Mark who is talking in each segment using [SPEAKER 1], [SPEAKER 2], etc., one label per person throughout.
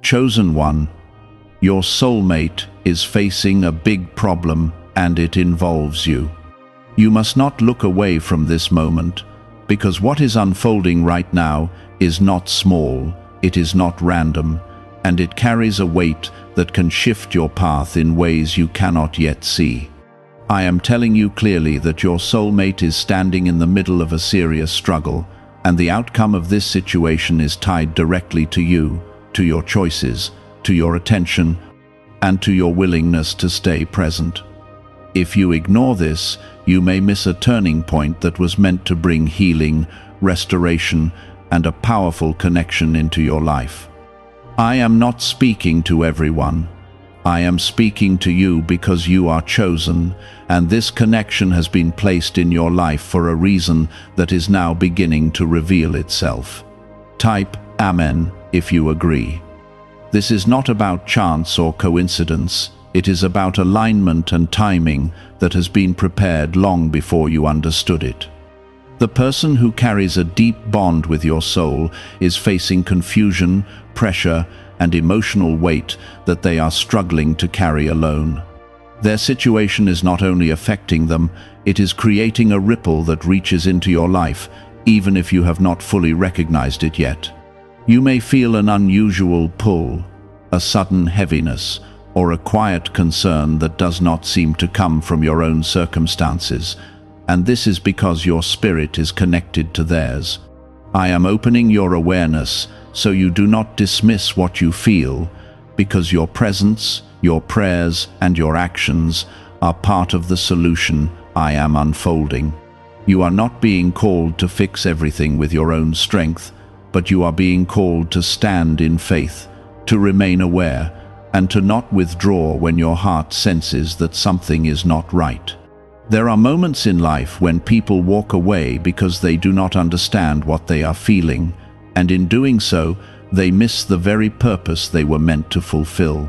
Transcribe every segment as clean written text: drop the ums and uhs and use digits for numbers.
[SPEAKER 1] Chosen one, your soulmate is facing a big problem and it involves you. You must not look away from this moment, because what is unfolding right now is not small, it is not random, and it carries a weight that can shift your path in ways you cannot yet see. I am telling you clearly that your soulmate is standing in the middle of a serious struggle, and the outcome of this situation is tied directly to you, to your choices, to your attention, and to your willingness to stay present. If you ignore this, you may miss a turning point that was meant to bring healing, restoration, and a powerful connection into your life. I am not speaking to everyone. I am speaking to you because you are chosen, and this connection has been placed in your life for a reason that is now beginning to reveal itself. Type Amen if you agree. This is not about chance or coincidence. It is about alignment and timing that has been prepared long before you understood it. The person who carries a deep bond with your soul is facing confusion, pressure, and emotional weight that they are struggling to carry alone. Their situation is not only affecting them, it is creating a ripple that reaches into your life, even if you have not fully recognized it yet. You may feel an unusual pull, a sudden heaviness, or a quiet concern that does not seem to come from your own circumstances, and this is because your spirit is connected to theirs. I am opening your awareness so you do not dismiss what you feel, because your presence, your prayers, and your actions are part of the solution I am unfolding. You are not being called to fix everything with your own strength, but you are being called to stand in faith, to remain aware, and to not withdraw when your heart senses that something is not right. There are moments in life when people walk away because they do not understand what they are feeling, and in doing so, they miss the very purpose they were meant to fulfill.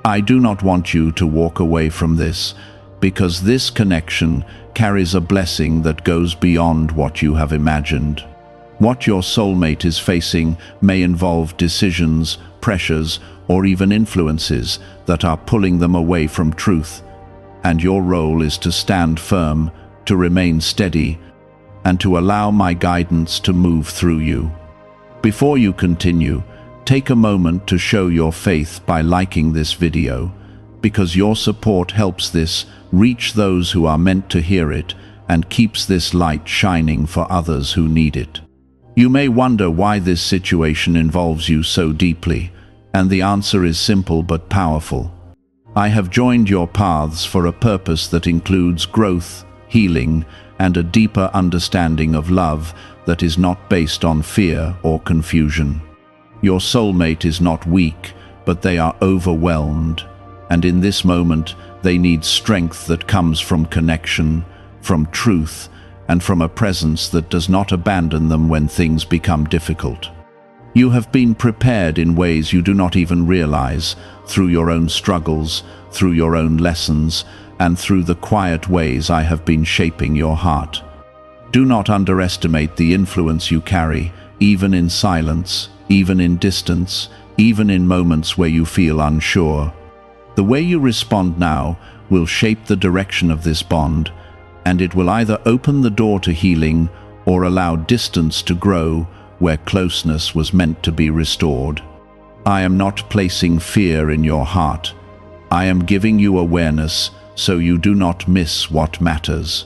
[SPEAKER 1] I do not want you to walk away from this, because this connection carries a blessing that goes beyond what you have imagined. What your soulmate is facing may involve decisions, pressures, or even influences that are pulling them away from truth, and your role is to stand firm, to remain steady, and to allow my guidance to move through you. Before you continue, take a moment to show your faith by liking this video, because your support helps this reach those who are meant to hear it and keeps this light shining for others who need it. You may wonder why this situation involves you so deeply, and the answer is simple but powerful. I have joined your paths for a purpose that includes growth, healing, and a deeper understanding of love that is not based on fear or confusion. Your soulmate is not weak, but they are overwhelmed, and in this moment they need strength that comes from connection, from truth, and from a presence that does not abandon them when things become difficult. You have been prepared in ways you do not even realize, through your own struggles, through your own lessons, and through the quiet ways I have been shaping your heart. Do not underestimate the influence you carry, even in silence, even in distance, even in moments where you feel unsure. The way you respond now will shape the direction of this bond, and it will either open the door to healing or allow distance to grow where closeness was meant to be restored. I am not placing fear in your heart. I am giving you awareness so you do not miss what matters.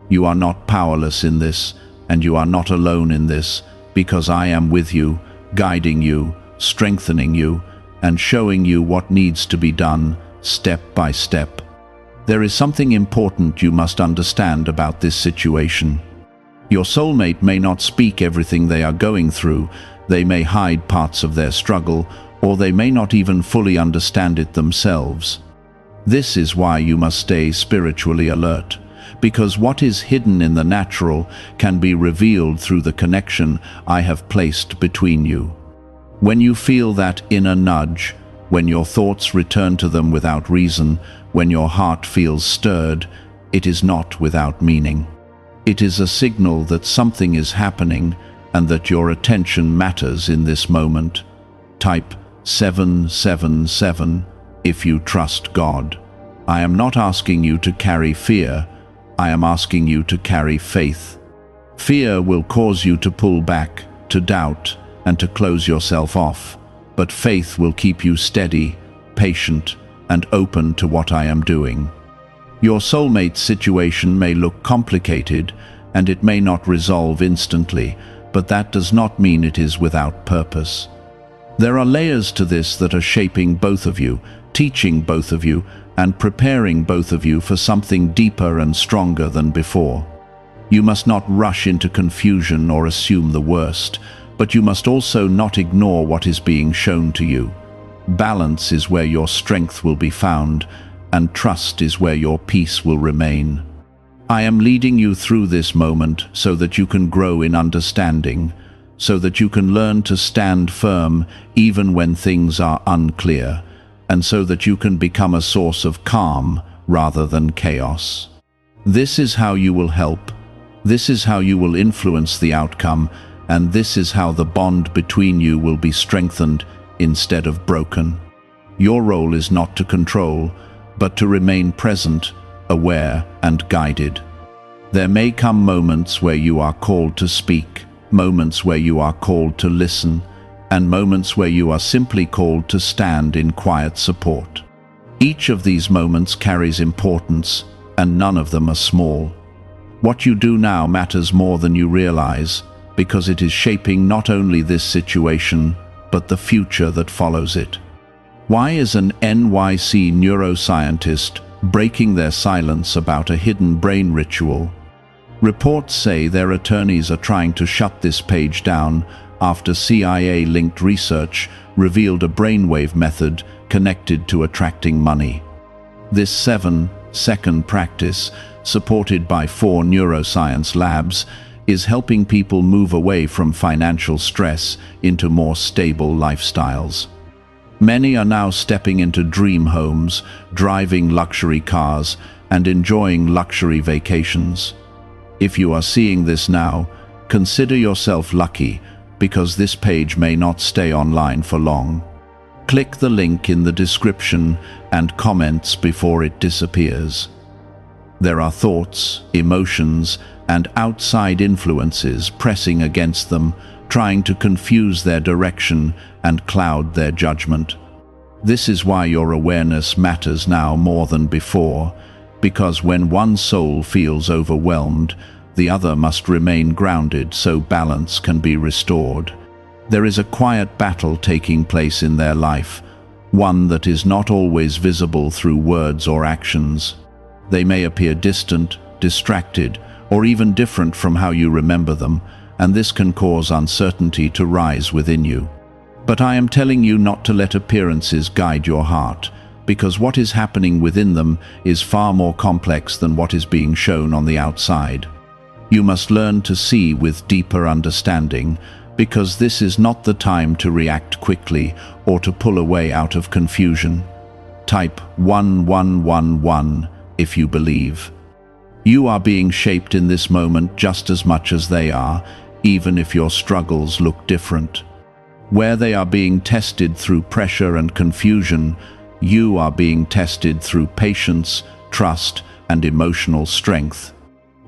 [SPEAKER 1] You are not powerless in this, and you are not alone in this, because I am with you, guiding you, strengthening you, and showing you what needs to be done, step by step. There is something important you must understand about this situation. Your soulmate may not speak everything they are going through, they may hide parts of their struggle, or they may not even fully understand it themselves. This is why you must stay spiritually alert, because what is hidden in the natural can be revealed through the connection I have placed between you. When you feel that inner nudge, when your thoughts return to them without reason, when your heart feels stirred, it is not without meaning. It is a signal that something is happening and that your attention matters in this moment. Type 777 if you trust God. I am not asking you to carry fear, I am asking you to carry faith. Fear will cause you to pull back, to doubt, and to close yourself off, but faith will keep you steady, patient, and open to what I am doing. Your soulmate situation may look complicated, and it may not resolve instantly, but that does not mean it is without purpose. There are layers to this that are shaping both of you, teaching both of you, and preparing both of you for something deeper and stronger than before. You must not rush into confusion or assume the worst, but you must also not ignore what is being shown to you. Balance is where your strength will be found, and trust is where your peace will remain. I am leading you through this moment so that you can grow in understanding, so that you can learn to stand firm even when things are unclear, and so that you can become a source of calm rather than chaos. This is how you will help, this is how you will influence the outcome, and this is how the bond between you will be strengthened instead of broken. Your role is not to control, but to remain present, aware, and guided. There may come moments where you are called to speak, moments where you are called to listen, and moments where you are simply called to stand in quiet support. Each of these moments carries importance, and none of them are small. What you do now matters more than you realize, because it is shaping not only this situation, but the future that follows it. Why is an NYC neuroscientist breaking their silence about a hidden brain ritual? Reports say their attorneys are trying to shut this page down after CIA-linked research revealed a brainwave method connected to attracting money. This 7-second practice, supported by 4 neuroscience labs, is helping people move away from financial stress into more stable lifestyles. Many are now stepping into dream homes, driving luxury cars, and enjoying luxury vacations. If you are seeing this now, consider yourself lucky, because this page may not stay online for long. Click the link in the description and comments before it disappears. There are thoughts, emotions, and outside influences pressing against them, trying to confuse their direction and cloud their judgment. This is why your awareness matters now more than before, because when one soul feels overwhelmed, the other must remain grounded so balance can be restored. There is a quiet battle taking place in their life, one that is not always visible through words or actions. They may appear distant, distracted, or even different from how you remember them, and this can cause uncertainty to rise within you. But I am telling you not to let appearances guide your heart, because what is happening within them is far more complex than what is being shown on the outside. You must learn to see with deeper understanding, because this is not the time to react quickly or to pull away out of confusion. Type 1111 if you believe. You are being shaped in this moment just as much as they are, even if your struggles look different. Where they are being tested through pressure and confusion, you are being tested through patience, trust, and emotional strength.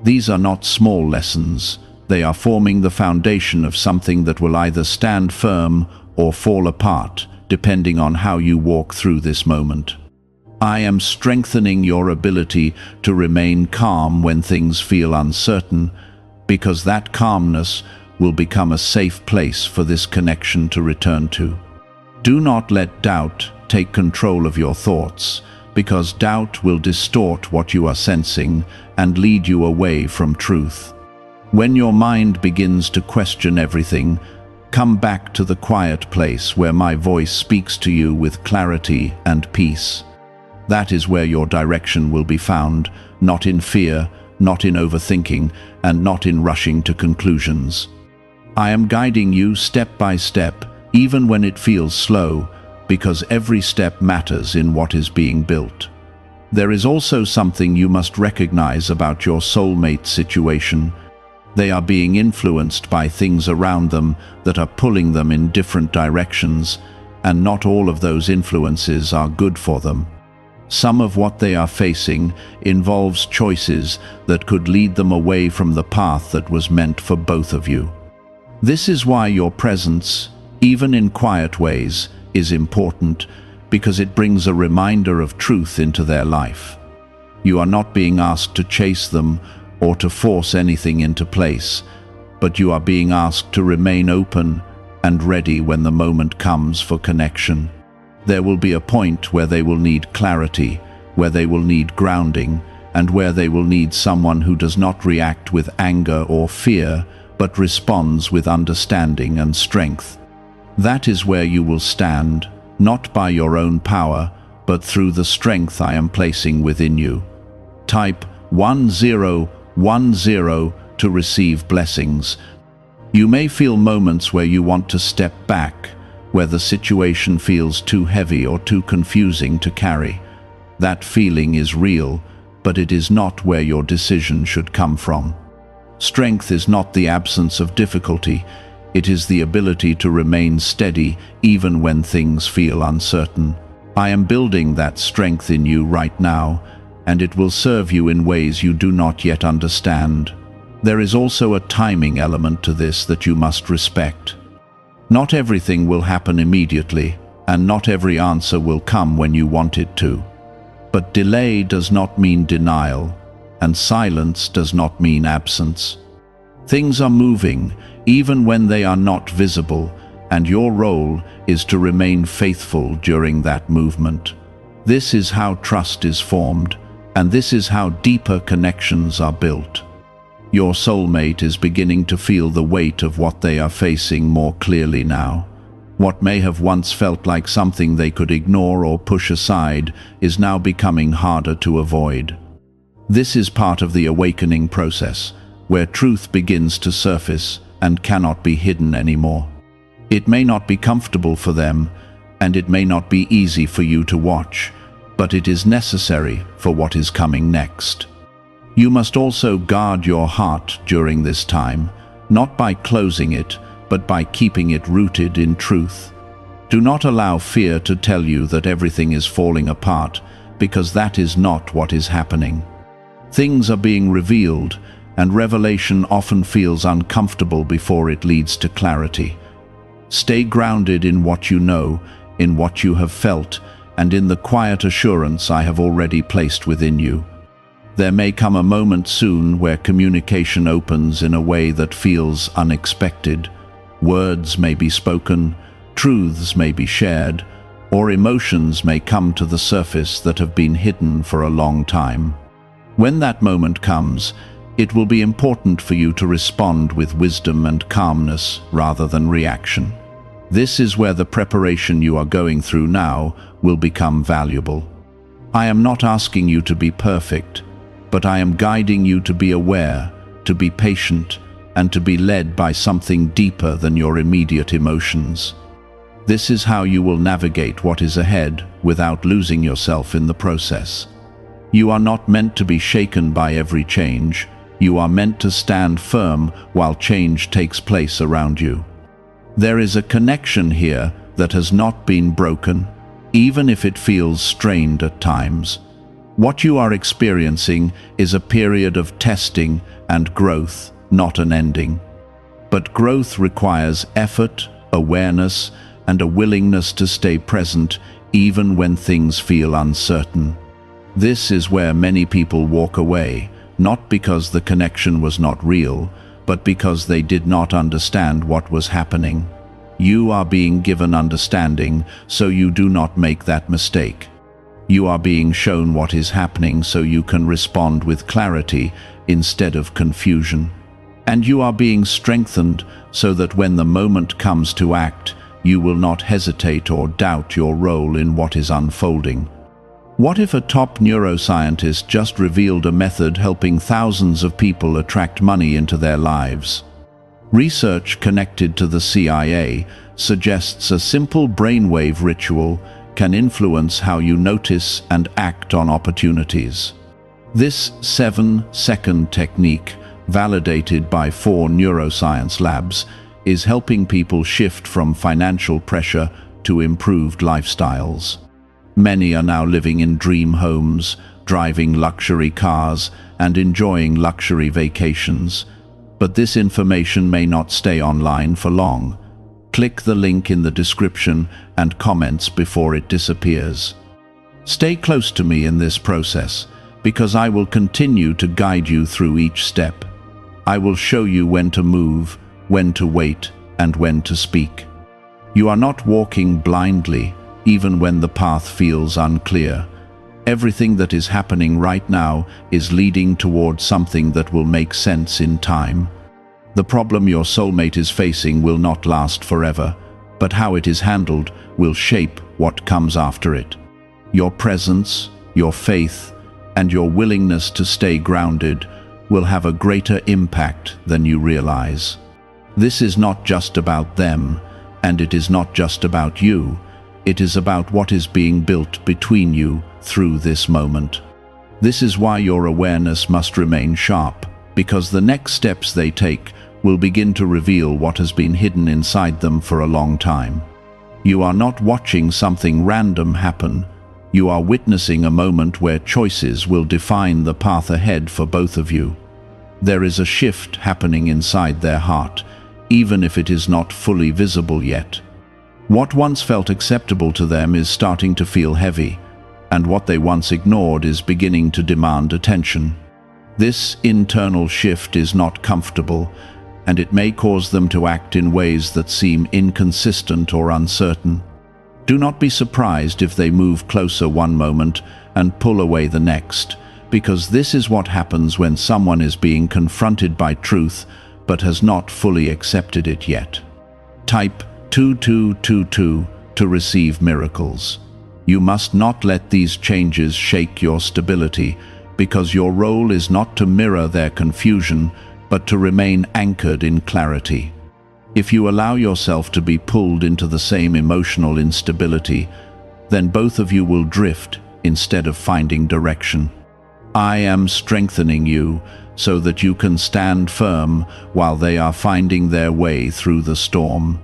[SPEAKER 1] These are not small lessons. They are forming the foundation of something that will either stand firm or fall apart, depending on how you walk through this moment. I am strengthening your ability to remain calm when things feel uncertain, because that calmness will become a safe place for this connection to return to. Do not let doubt take control of your thoughts, because doubt will distort what you are sensing and lead you away from truth. When your mind begins to question everything, come back to the quiet place where my voice speaks to you with clarity and peace. That is where your direction will be found, not in fear, not in overthinking, and not in rushing to conclusions. I am guiding you step by step, even when it feels slow, because every step matters in what is being built. There is also something you must recognize about your soulmate situation. They are being influenced by things around them that are pulling them in different directions, and not all of those influences are good for them. Some of what they are facing involves choices that could lead them away from the path that was meant for both of you. This is why your presence, even in quiet ways, is important, because it brings a reminder of truth into their life. You are not being asked to chase them or to force anything into place, but you are being asked to remain open and ready when the moment comes for connection. There will be a point where they will need clarity, where they will need grounding, and where they will need someone who does not react with anger or fear, but responds with understanding and strength. That is where you will stand, not by your own power, but through the strength I am placing within you. Type 1010 to receive blessings. You may feel moments where you want to step back, where the situation feels too heavy or too confusing to carry. That feeling is real, but it is not where your decision should come from. Strength is not the absence of difficulty, it is the ability to remain steady even when things feel uncertain. I am building that strength in you right now, and it will serve you in ways you do not yet understand. There is also a timing element to this that you must respect. Not everything will happen immediately, and not every answer will come when you want it to. But delay does not mean denial, and silence does not mean absence. Things are moving, even when they are not visible, and your role is to remain faithful during that movement. This is how trust is formed, and this is how deeper connections are built. Your soulmate is beginning to feel the weight of what they are facing more clearly now. What may have once felt like something they could ignore or push aside is now becoming harder to avoid. This is part of the awakening process, where truth begins to surface and cannot be hidden anymore. It may not be comfortable for them, and it may not be easy for you to watch, but it is necessary for what is coming next. You must also guard your heart during this time, not by closing it, but by keeping it rooted in truth. Do not allow fear to tell you that everything is falling apart, because that is not what is happening. Things are being revealed, and revelation often feels uncomfortable before it leads to clarity. Stay grounded in what you know, in what you have felt, and in the quiet assurance I have already placed within you. There may come a moment soon where communication opens in a way that feels unexpected. Words may be spoken, truths may be shared, or emotions may come to the surface that have been hidden for a long time. When that moment comes, it will be important for you to respond with wisdom and calmness rather than reaction. This is where the preparation you are going through now will become valuable. I am not asking you to be perfect, but I am guiding you to be aware, to be patient, and to be led by something deeper than your immediate emotions. This is how you will navigate what is ahead without losing yourself in the process. You are not meant to be shaken by every change. You are meant to stand firm while change takes place around you. There is a connection here that has not been broken, even if it feels strained at times. What you are experiencing is a period of testing and growth, not an ending. But growth requires effort, awareness, and a willingness to stay present even when things feel uncertain. This is where many people walk away, not because the connection was not real, but because they did not understand what was happening. You are being given understanding, so you do not make that mistake. You are being shown what is happening so you can respond with clarity instead of confusion. And you are being strengthened so that when the moment comes to act, you will not hesitate or doubt your role in what is unfolding. What if a top neuroscientist just revealed a method helping thousands of people attract money into their lives? Research connected to the CIA suggests a simple brainwave ritual can influence how you notice and act on opportunities. This 7-second technique, validated by 4 neuroscience labs, is helping people shift from financial pressure to improved lifestyles. Many are now living in dream homes, driving luxury cars, and enjoying luxury vacations. But this information may not stay online for long. Click the link in the description and comments before it disappears. Stay close to me in this process, because I will continue to guide you through each step. I will show you when to move, when to wait, and when to speak. You are not walking blindly, even when the path feels unclear. Everything that is happening right now is leading towards something that will make sense in time. The problem your soulmate is facing will not last forever, but how it is handled will shape what comes after it. Your presence, your faith, and your willingness to stay grounded will have a greater impact than you realize. This is not just about them, and it is not just about you. It is about what is being built between you through this moment. This is why your awareness must remain sharp, because the next steps they take will begin to reveal what has been hidden inside them for a long time. You are not watching something random happen. You are witnessing a moment where choices will define the path ahead for both of you. There is a shift happening inside their heart, even if it is not fully visible yet. What once felt acceptable to them is starting to feel heavy, and what they once ignored is beginning to demand attention. This internal shift is not comfortable, and it may cause them to act in ways that seem inconsistent or uncertain. Do not be surprised if they move closer one moment and pull away the next, because this is what happens when someone is being confronted by truth but has not fully accepted it yet. Type 2222 to receive miracles. You must not let these changes shake your stability, because your role is not to mirror their confusion, but to remain anchored in clarity. If you allow yourself to be pulled into the same emotional instability, then both of you will drift instead of finding direction. I am strengthening you so that you can stand firm while they are finding their way through the storm.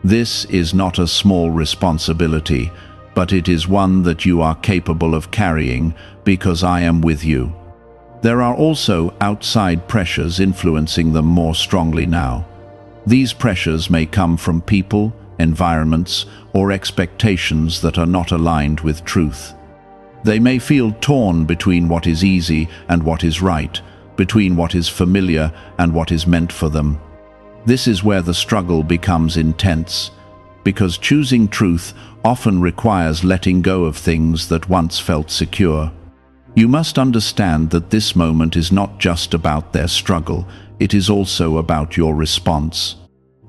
[SPEAKER 1] This is not a small responsibility, but it is one that you are capable of carrying because I am with you. There are also outside pressures influencing them more strongly now. These pressures may come from people, environments, or expectations that are not aligned with truth. They may feel torn between what is easy and what is right, between what is familiar and what is meant for them. This is where the struggle becomes intense, because choosing truth often requires letting go of things that once felt secure. You must understand that this moment is not just about their struggle, it is also about your response.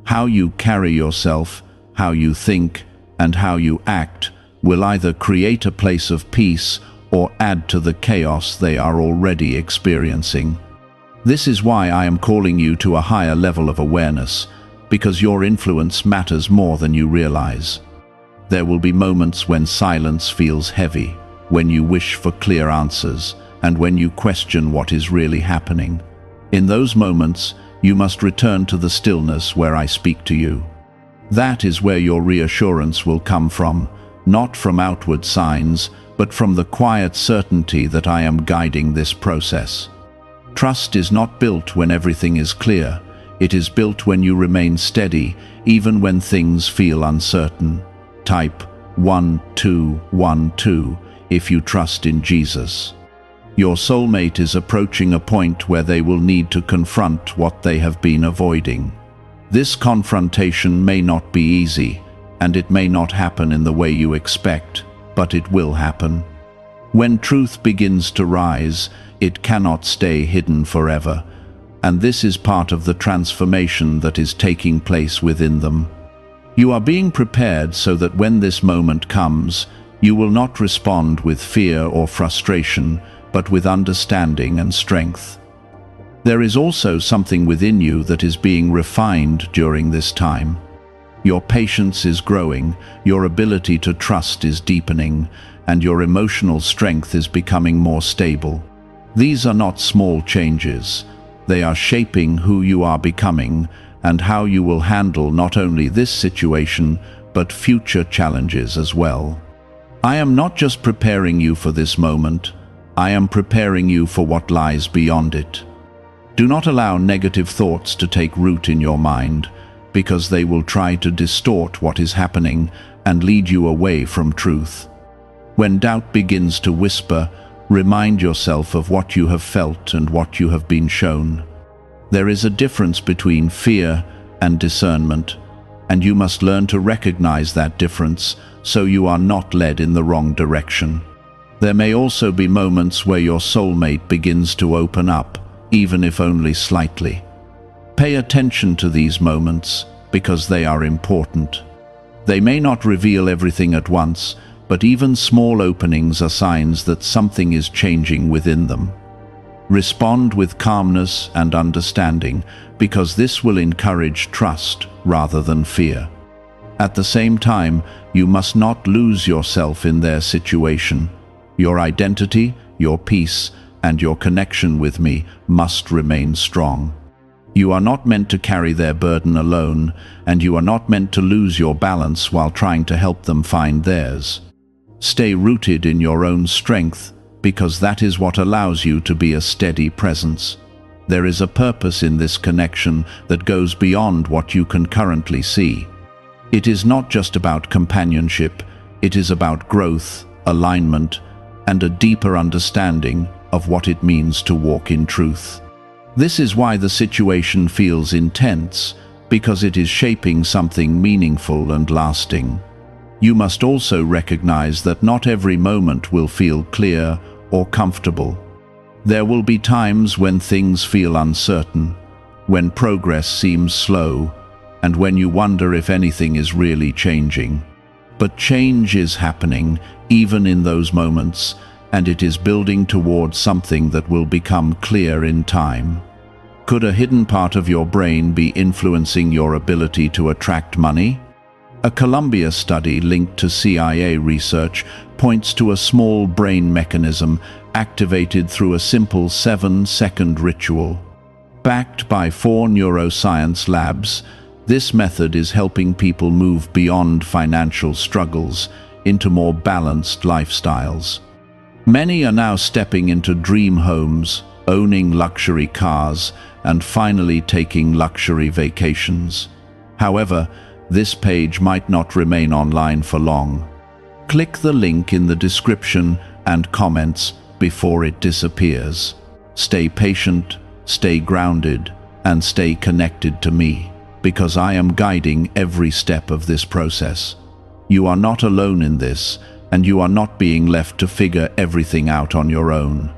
[SPEAKER 1] How you carry yourself, how you think, and how you act will either create a place of peace or add to the chaos they are already experiencing. This is why I am calling you to a higher level of awareness, because your influence matters more than you realize. There will be moments when silence feels heavy, when you wish for clear answers, and when you question what is really happening. In those moments, you must return to the stillness where I speak to you. That is where your reassurance will come from, not from outward signs, but from the quiet certainty that I am guiding this process. Trust is not built when everything is clear. It is built when you remain steady, even when things feel uncertain. Type 1212 if you trust in Jesus. Your soulmate is approaching a point where they will need to confront what they have been avoiding. This confrontation may not be easy, and it may not happen in the way you expect, but it will happen. When truth begins to rise, it cannot stay hidden forever, and this is part of the transformation that is taking place within them. You are being prepared so that when this moment comes, you will not respond with fear or frustration, but with understanding and strength. There is also something within you that is being refined during this time. Your patience is growing, your ability to trust is deepening, and your emotional strength is becoming more stable. These are not small changes. They are shaping who you are becoming and how you will handle not only this situation, but future challenges as well. I am not just preparing you for this moment, I am preparing you for what lies beyond it. Do not allow negative thoughts to take root in your mind, because they will try to distort what is happening and lead you away from truth. When doubt begins to whisper, remind yourself of what you have felt and what you have been shown. There is a difference between fear and discernment, and you must learn to recognize that difference so you are not led in the wrong direction. There may also be moments where your soulmate begins to open up, even if only slightly. Pay attention to these moments because they are important. They may not reveal everything at once, but even small openings are signs that something is changing within them. Respond with calmness and understanding, because this will encourage trust rather than fear. At the same time, you must not lose yourself in their situation. Your identity, your peace, and your connection with me must remain strong. You are not meant to carry their burden alone, and you are not meant to lose your balance while trying to help them find theirs. Stay rooted in your own strength, because that is what allows you to be a steady presence. There is a purpose in this connection that goes beyond what you can currently see. It is not just about companionship, it is about growth, alignment, and a deeper understanding of what it means to walk in truth. This is why the situation feels intense, because it is shaping something meaningful and lasting. You must also recognize that not every moment will feel clear or comfortable. There will be times when things feel uncertain, when progress seems slow, and when you wonder if anything is really changing. But change is happening, even in those moments, and it is building towards something that will become clear in time. Could a hidden part of your brain be influencing your ability to attract money? A Columbia study linked to CIA research points to a small brain mechanism activated through a simple 7-second ritual. Backed by 4 neuroscience labs, this method is helping people move beyond financial struggles into more balanced lifestyles. Many are now stepping into dream homes, owning luxury cars, and finally taking luxury vacations. However, this page might not remain online for long. Click the link in the description and comments before it disappears. Stay patient, stay grounded, and stay connected to me, because I am guiding every step of this process. You are not alone in this, and you are not being left to figure everything out on your own.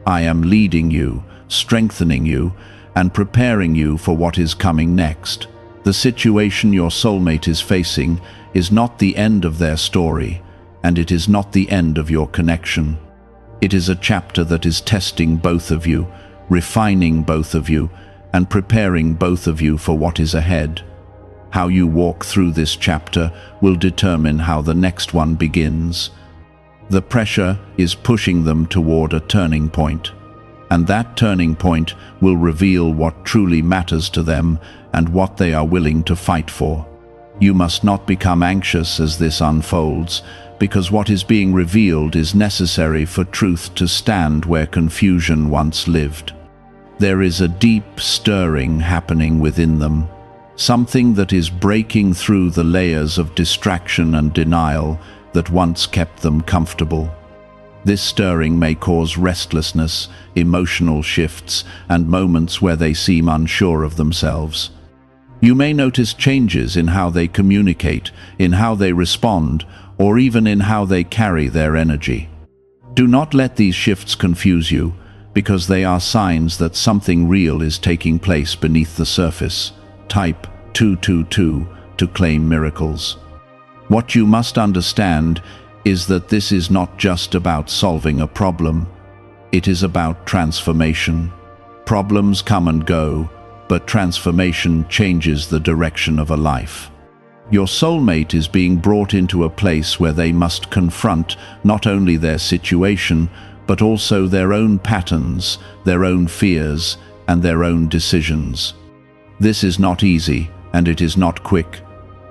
[SPEAKER 1] I am leading you, strengthening you, and preparing you for what is coming next. The situation your soulmate is facing is not the end of their story, and it is not the end of your connection. It is a chapter that is testing both of you, refining both of you, and preparing both of you for what is ahead. How you walk through this chapter will determine how the next one begins. The pressure is pushing them toward a turning point, and that turning point will reveal what truly matters to them and what they are willing to fight for. You must not become anxious as this unfolds, because what is being revealed is necessary for truth to stand where confusion once lived. There is a deep stirring happening within them, something that is breaking through the layers of distraction and denial that once kept them comfortable. This stirring may cause restlessness, emotional shifts, and moments where they seem unsure of themselves. You may notice changes in how they communicate, in how they respond, or even in how they carry their energy. Do not let these shifts confuse you, because they are signs that something real is taking place beneath the surface. Type 222 to claim miracles. What you must understand is that this is not just about solving a problem. It is about transformation. Problems come and go, but transformation changes the direction of a life. Your soulmate is being brought into a place where they must confront not only their situation, but also their own patterns, their own fears, and their own decisions. This is not easy, and it is not quick,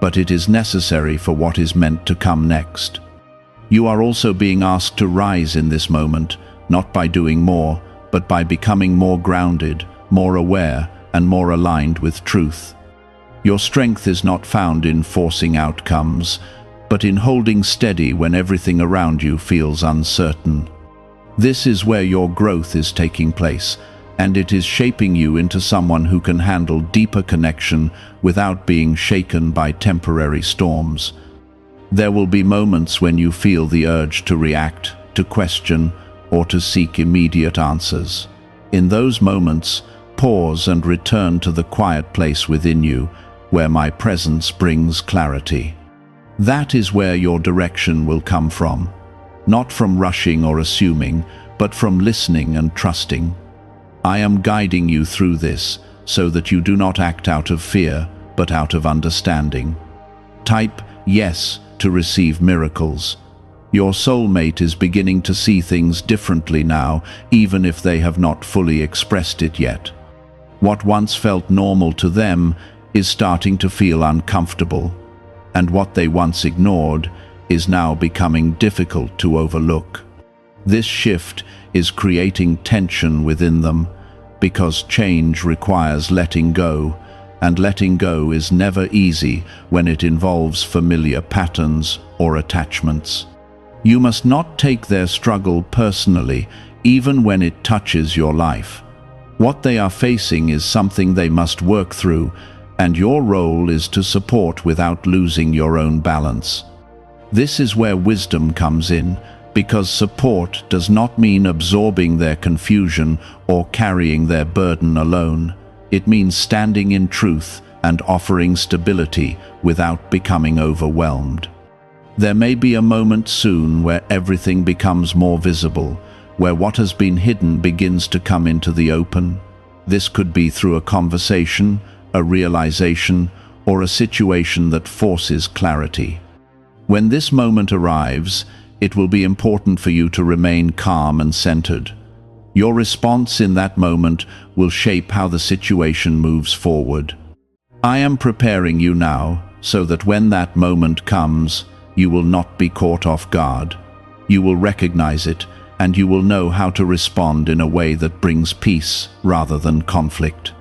[SPEAKER 1] but it is necessary for what is meant to come next. You are also being asked to rise in this moment, not by doing more, but by becoming more grounded, more aware, and more aligned with truth. Your strength is not found in forcing outcomes, but in holding steady when everything around you feels uncertain. This is where your growth is taking place, and it is shaping you into someone who can handle deeper connection without being shaken by temporary storms. There will be moments when you feel the urge to react, to question, or to seek immediate answers. In those moments, pause and return to the quiet place within you, where my presence brings clarity. That is where your direction will come from, not from rushing or assuming, but from listening and trusting. I am guiding you through this so that you do not act out of fear, but out of understanding. Type yes to receive miracles. Your soulmate is beginning to see things differently now, even if they have not fully expressed it yet. What once felt normal to them is starting to feel uncomfortable, and what they once ignored is now becoming difficult to overlook. This shift is creating tension within them, because change requires letting go, and letting go is never easy when it involves familiar patterns or attachments. You must not take their struggle personally, even when it touches your life. What they are facing is something they must work through, and your role is to support without losing your own balance. This is where wisdom comes in, because support does not mean absorbing their confusion or carrying their burden alone. It means standing in truth and offering stability without becoming overwhelmed. There may be a moment soon where everything becomes more visible, where what has been hidden begins to come into the open. This could be through a conversation, a realization, or a situation that forces clarity. When this moment arrives, it will be important for you to remain calm and centered. Your response in that moment will shape how the situation moves forward. I am preparing you now so that when that moment comes, you will not be caught off guard. You will recognize it, and you will know how to respond in a way that brings peace rather than conflict.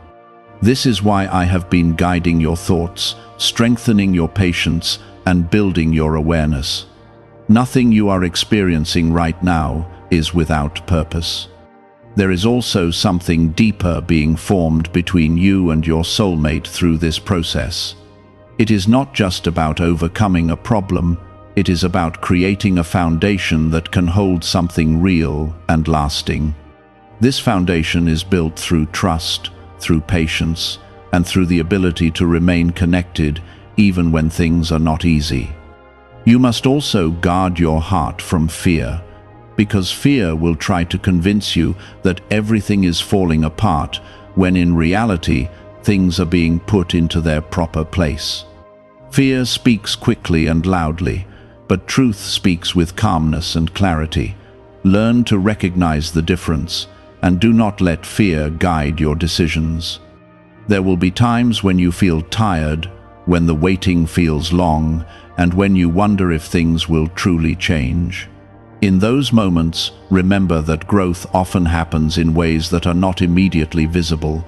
[SPEAKER 1] This is why I have been guiding your thoughts, strengthening your patience, and building your awareness. Nothing you are experiencing right now is without purpose. There is also something deeper being formed between you and your soulmate through this process. It is not just about overcoming a problem, it is about creating a foundation that can hold something real and lasting. This foundation is built through trust, through patience, and through the ability to remain connected even when things are not easy. You must also guard your heart from fear, because fear will try to convince you that everything is falling apart, when in reality, things are being put into their proper place. Fear speaks quickly and loudly, but truth speaks with calmness and clarity. Learn to recognize the difference, and do not let fear guide your decisions. There will be times when you feel tired, when the waiting feels long, and when you wonder if things will truly change. In those moments, remember that growth often happens in ways that are not immediately visible.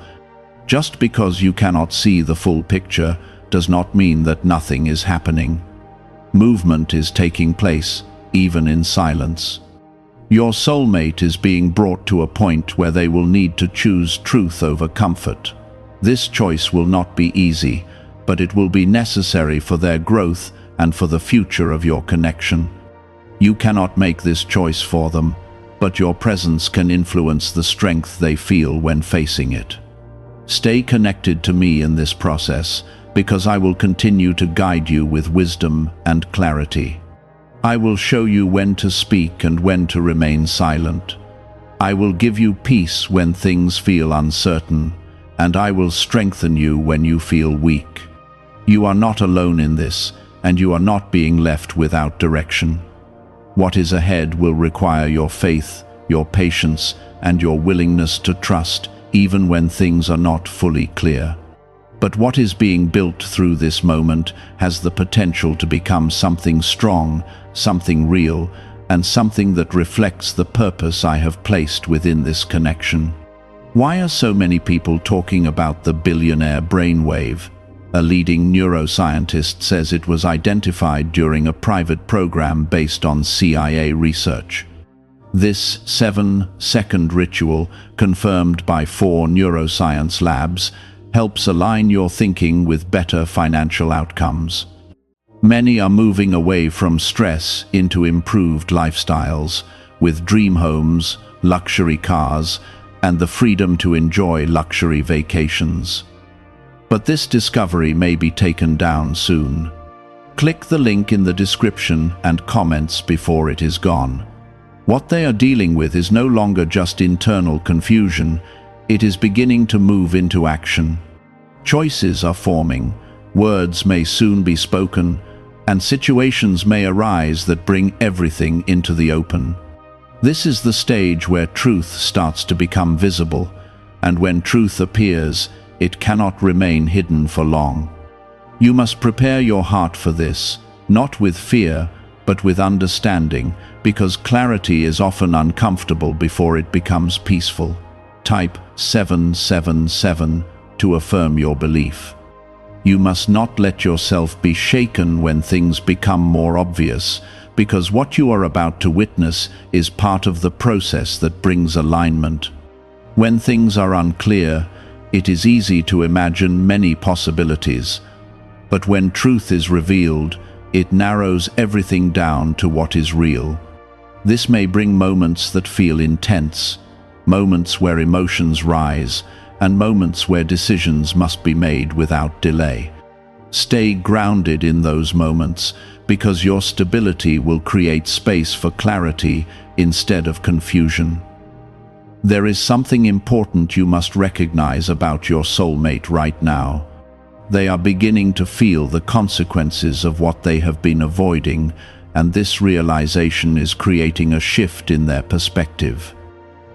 [SPEAKER 1] Just because you cannot see the full picture does not mean that nothing is happening. Movement is taking place, even in silence. Your soulmate is being brought to a point where they will need to choose truth over comfort. This choice will not be easy, but it will be necessary for their growth and for the future of your connection. You cannot make this choice for them, but your presence can influence the strength they feel when facing it. Stay connected to me in this process, because I will continue to guide you with wisdom and clarity. I will show you when to speak and when to remain silent. I will give you peace when things feel uncertain, and I will strengthen you when you feel weak. You are not alone in this, and you are not being left without direction. What is ahead will require your faith, your patience, and your willingness to trust, even when things are not fully clear. But what is being built through this moment has the potential to become something strong, something real, and something that reflects the purpose I have placed within this connection. Why are so many people talking about the billionaire brainwave? A leading neuroscientist says it was identified during a private program based on CIA research. This 7-second ritual, confirmed by 4 neuroscience labs, helps align your thinking with better financial outcomes. Many are moving away from stress into improved lifestyles, with dream homes, luxury cars, and the freedom to enjoy luxury vacations. But this discovery may be taken down soon. Click the link in the description and comments before it is gone. What they are dealing with is no longer just internal confusion, it is beginning to move into action. Choices are forming, words may soon be spoken, and situations may arise that bring everything into the open. This is the stage where truth starts to become visible, and when truth appears, it cannot remain hidden for long. You must prepare your heart for this, not with fear, but with understanding, because clarity is often uncomfortable before it becomes peaceful. Type 777 to affirm your belief. You must not let yourself be shaken when things become more obvious, because what you are about to witness is part of the process that brings alignment. When things are unclear, it is easy to imagine many possibilities, but when truth is revealed, it narrows everything down to what is real. This may bring moments that feel intense, moments where emotions rise, and moments where decisions must be made without delay. Stay grounded in those moments, because your stability will create space for clarity instead of confusion. There is something important you must recognize about your soulmate right now. They are beginning to feel the consequences of what they have been avoiding, and this realization is creating a shift in their perspective.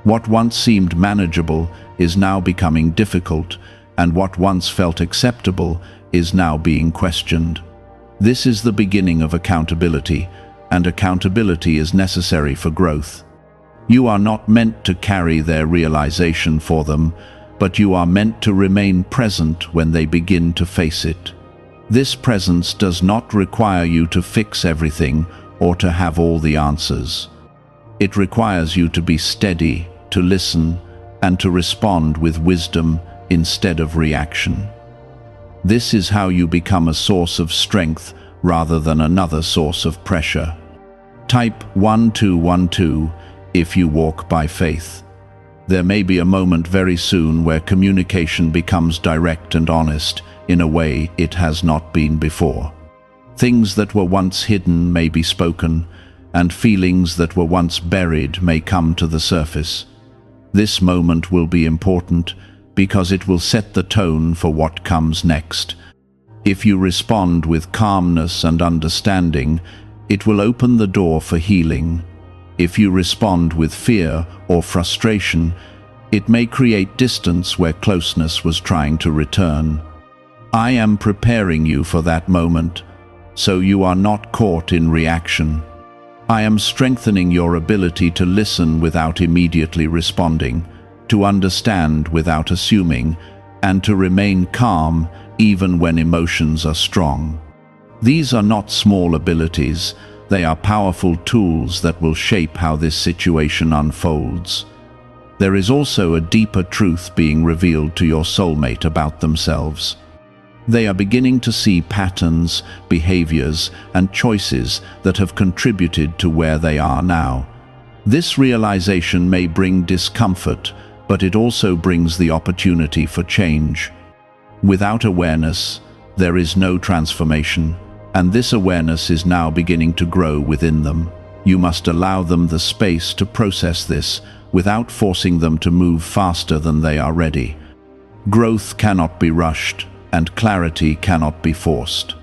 [SPEAKER 1] What once seemed manageable is now becoming difficult, and what once felt acceptable is now being questioned. This is the beginning of accountability, and accountability is necessary for growth. You are not meant to carry their realization for them, but you are meant to remain present when they begin to face it. This presence does not require you to fix everything or to have all the answers. It requires you to be steady, to listen, and to respond with wisdom instead of reaction. This is how you become a source of strength rather than another source of pressure. Type 1212 if you walk by faith. There may be a moment very soon where communication becomes direct and honest in a way it has not been before. Things that were once hidden may be spoken, and feelings that were once buried may come to the surface. This moment will be important because it will set the tone for what comes next. If you respond with calmness and understanding, it will open the door for healing. If you respond with fear or frustration, it may create distance where closeness was trying to return. I am preparing you for that moment, so you are not caught in reaction. I am strengthening your ability to listen without immediately responding, to understand without assuming, and to remain calm even when emotions are strong. These are not small abilities, they are powerful tools that will shape how this situation unfolds. There is also a deeper truth being revealed to your soulmate about themselves. They are beginning to see patterns, behaviors, and choices that have contributed to where they are now. This realization may bring discomfort, but it also brings the opportunity for change. Without awareness, there is no transformation, and this awareness is now beginning to grow within them. You must allow them the space to process this without forcing them to move faster than they are ready. Growth cannot be rushed, and clarity cannot be forced.